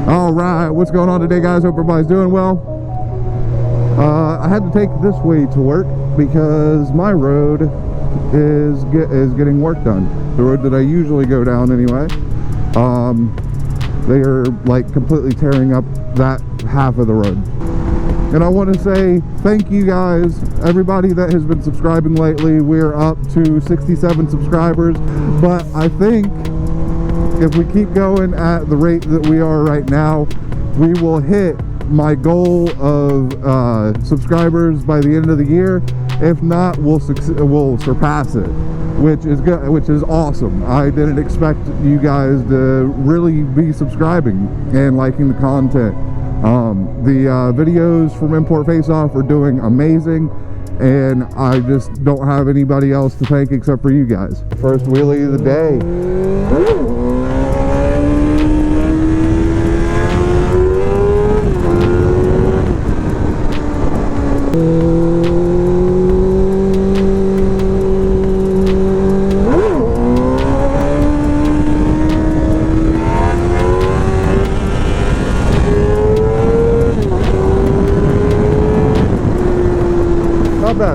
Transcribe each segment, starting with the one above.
All right, what's going on today, guys? Hope everybody's doing well. I had to take this way to work because my road is getting work done. The road that I usually go down anyway. They are like completely tearing up that half of the road. And I want to say thank you guys, everybody that has been subscribing lately. We're up to 67 subscribers, but I think if we keep going at the rate that we are right now, we will hit my goal of subscribers by the end of the year. If not, we'll surpass it, which is good, which is awesome. I didn't expect you guys to really be subscribing and liking the content. The videos from Import Face Off are doing amazing, and I just don't have anybody else to thank except for you guys. First wheelie of the day.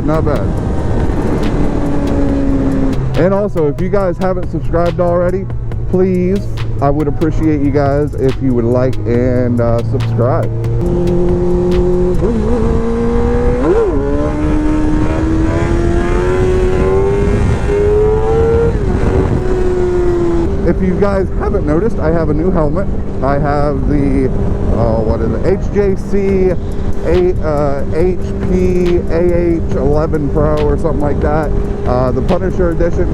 Not bad. And also, if you guys haven't subscribed already, please, I would appreciate you guys if you would like and subscribe. If you guys haven't noticed, I have a new helmet. I have the what is it, HJC HP AH11 Pro or something like that, the Punisher edition,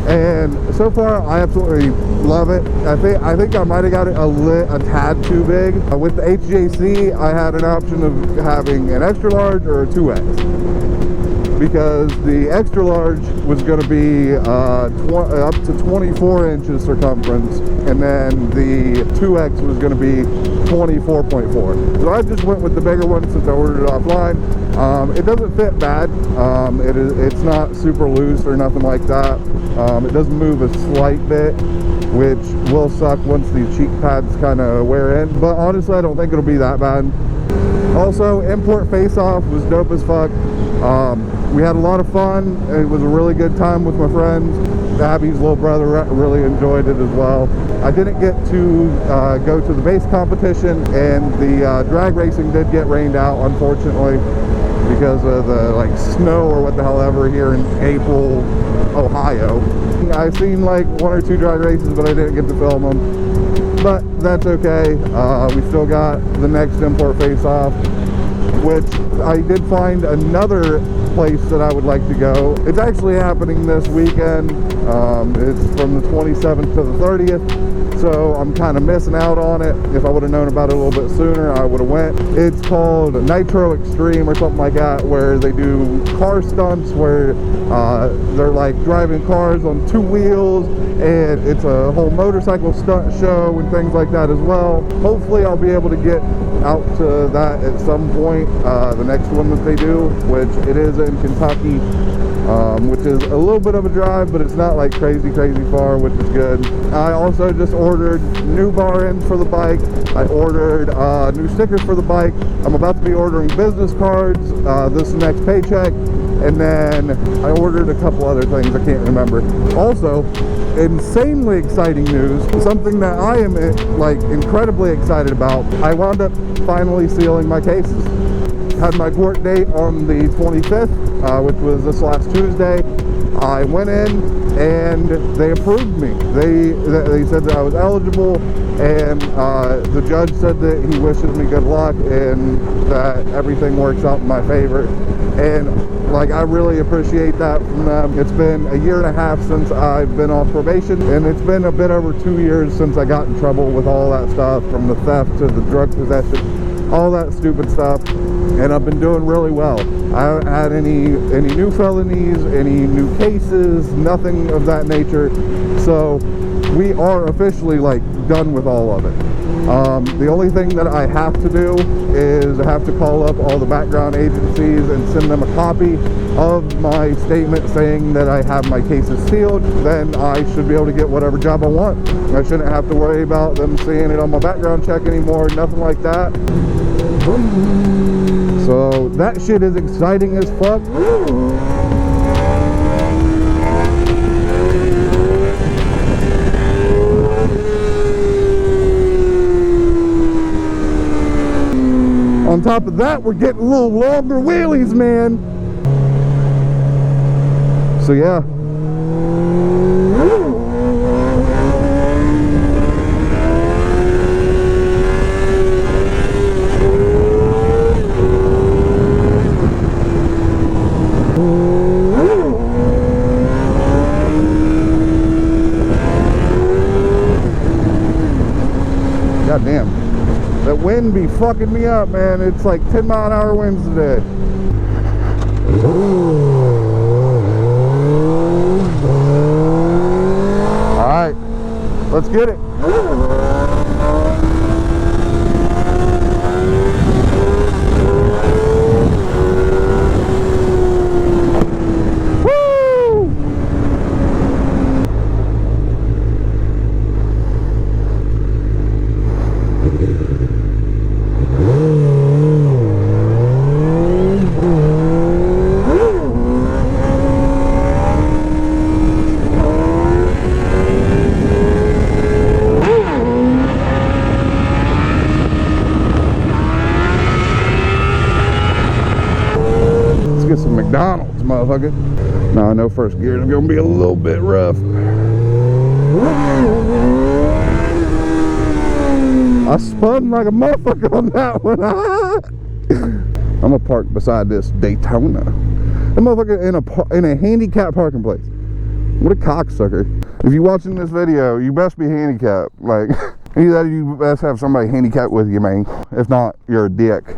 and so far I absolutely love it. I think I might have got it a tad too big. With the HJC, I had an option of having an extra large or a 2X, because the extra large was going to be up to 24 inches circumference, and then the 2X was going to be 24.4. So I just went with the bigger one since I ordered it offline. It doesn't fit bad. It's not super loose or nothing like that. It does move a slight bit, which will suck once the cheek pads kind of wear in. But honestly, I don't think it'll be that bad. Also, Import Face Off was dope as fuck. We had a lot of fun. It was a really good time with my friends. Abby's little brother really enjoyed it as well. I didn't get to go to the base competition, and the drag racing did get rained out, unfortunately, because of the snow or what the hell ever here in April, Ohio. I've seen like 1 or 2 drag races, but I didn't get to film them. But that's okay. We still got the next Import Face Off, which I did find another place that I would like to go. It's actually happening this weekend. It's from the 27th to the 30th, so I'm kind of missing out on it. If I would have known about it a little bit sooner, I would have went. It's called Nitro Extreme or something like that, where they do car stunts, where they're like driving cars on 2 wheels, and it's a whole motorcycle stunt show and things like that as well. Hopefully I'll be able to get out to that at some point, the next one that they do, which it is in Kentucky, which is a little bit of a drive, but it's not like crazy far, which is good. I also just ordered new bar ends for the bike. I ordered new stickers for the bike. I'm about to be ordering business cards this next paycheck, and then I ordered a couple other things I can't remember. Also, insanely exciting news, something that I am like incredibly excited about. I wound up finally sealing my cases. Had my court date on the 25th, which was this last Tuesday. I went in and they approved me. They said that I was eligible, and the judge said that he wishes me good luck and that everything works out in my favor. And like, I really appreciate that from them. It's been a 1.5 years since I've been off probation, and it's been a bit over 2 years since I got in trouble with all that stuff, from the theft to the drug possession, all that stupid stuff. And I've been doing really well. I haven't had any new felonies, any new cases, nothing of that nature. So we are officially like done with all of it. The only thing that I have to do is I have to call up all the background agencies and send them a copy of my statement saying that I have my cases sealed. Then I should be able to get whatever job I want. I shouldn't have to worry about them seeing it on my background check anymore, nothing like that. So that shit is exciting as fuck. On top of that, we're getting a little longer wheelies, man. So yeah. God damn. That wind be fucking me up, man. It's like 10-mile-an-hour winds today. All right, let's get it. Get some McDonald's, motherfucker. Now I know first gear is gonna be a little bit rough. I spun like a motherfucker on that one. I'm gonna park beside this Daytona. That motherfucker in a handicap parking place. What a cocksucker. If you're watching this video, you best be handicapped. Like, either you best have somebody handicapped with you, man. If not, you're a dick.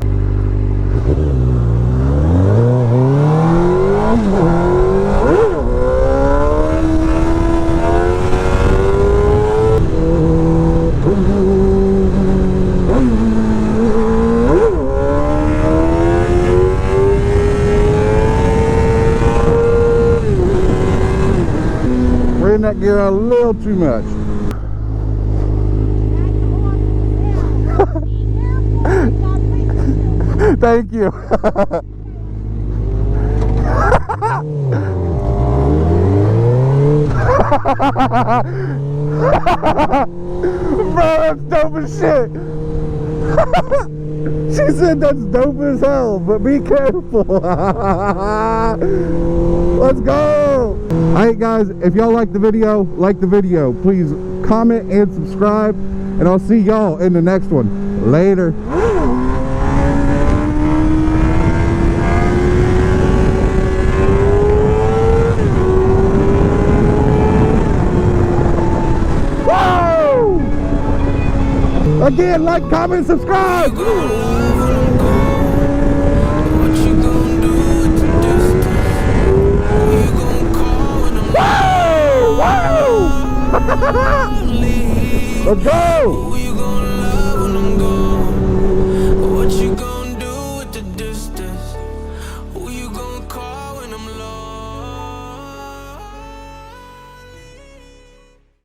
We're in that gear a little too much. Thank you. Bro, that's dope as shit. She said that's dope as hell, but be careful. Let's go. Alright guys, if y'all like the video, please comment and subscribe, and I'll see y'all in the next one. Later. Again, like, comment, subscribe!